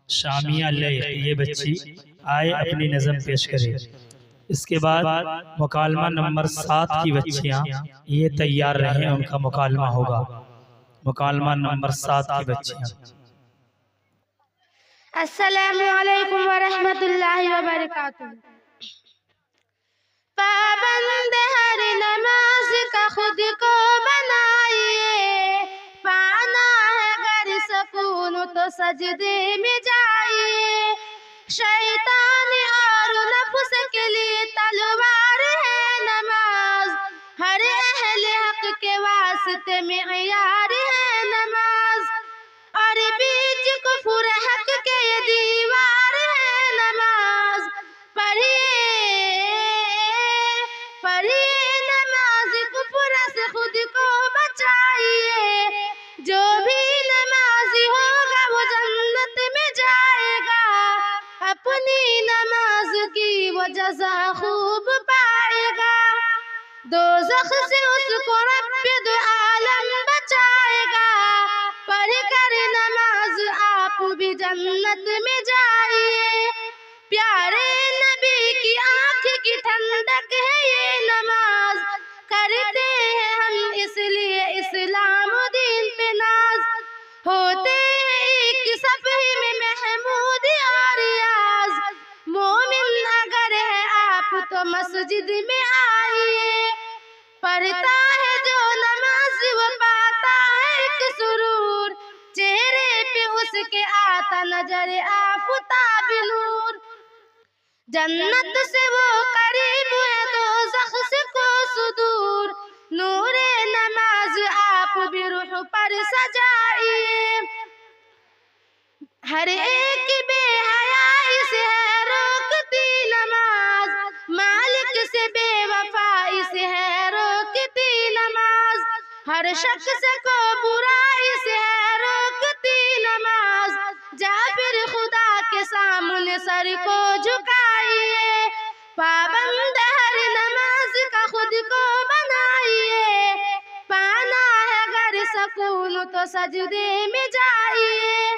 شامیہ لیق یہ بچی آئے اپنی نظم پیش کرے۔ اس کے بعد مکالمہ نمبر 7 کی بچیاں یہ تیار رہیں، ان کا مکالمہ ہوگا۔ مکالمہ نمبر 7 کی بچیاں۔ السلام علیکم ورحمۃ اللہ وبرکاتہ۔ پابند ہر نماز کا خود کو بنائیے، پانا ہے گر سکون تو سجدے میں جائیے، شیطان اور نفس کے لیے تلوار ہے نماز، ہر اہل حق کے واسطے معیار ہے نماز، اور بیچ کفر حق کے یہ دیوار ہے نماز، پڑھیے نماز کفر سے خود کو بچائیے، جو بھی نمازی ہوگا وہ جنت میں جائے گا، اپنی نماز کی وہ جزا خوب پائے گا، دوزخ سے اس کو رب دو عالم بچائے گا، پڑھ کر نماز آپ بھی جنت میں جائیے، پیارے نبی کی آنکھ کی ٹھنڈک ہے یہ نماز، کرتے ہیں ہم اس لیے اسلام و دین پہ ناز، ہوتے ہیں ایک صفحے میں محمود اور ریاض، مومن اگر ہے آپ تو مسجد میں آئیے، پڑھتا ہے جو نماز وہ پاتا ہے ایک سرور، چہرے پہ اس کے آتا نظر آفتاب نور، جنت سے وہ قریب ہے دوزخ سے کوس دور، نور نماز آپ بھی روح پر سجائیے، ہر ایک بے حیائی سے ہے روکتی نماز، مالک سے بے وفائی سے ہے روکتی نماز، ہر شخص کو برائی سے ہے روکتی نماز، جا پھر خدا کے سامنے سر کو جھکائیے، پابند ہر نماز کا خود کو بنائیے، پانا ہے گر سکون تو سجدے میں جائیے،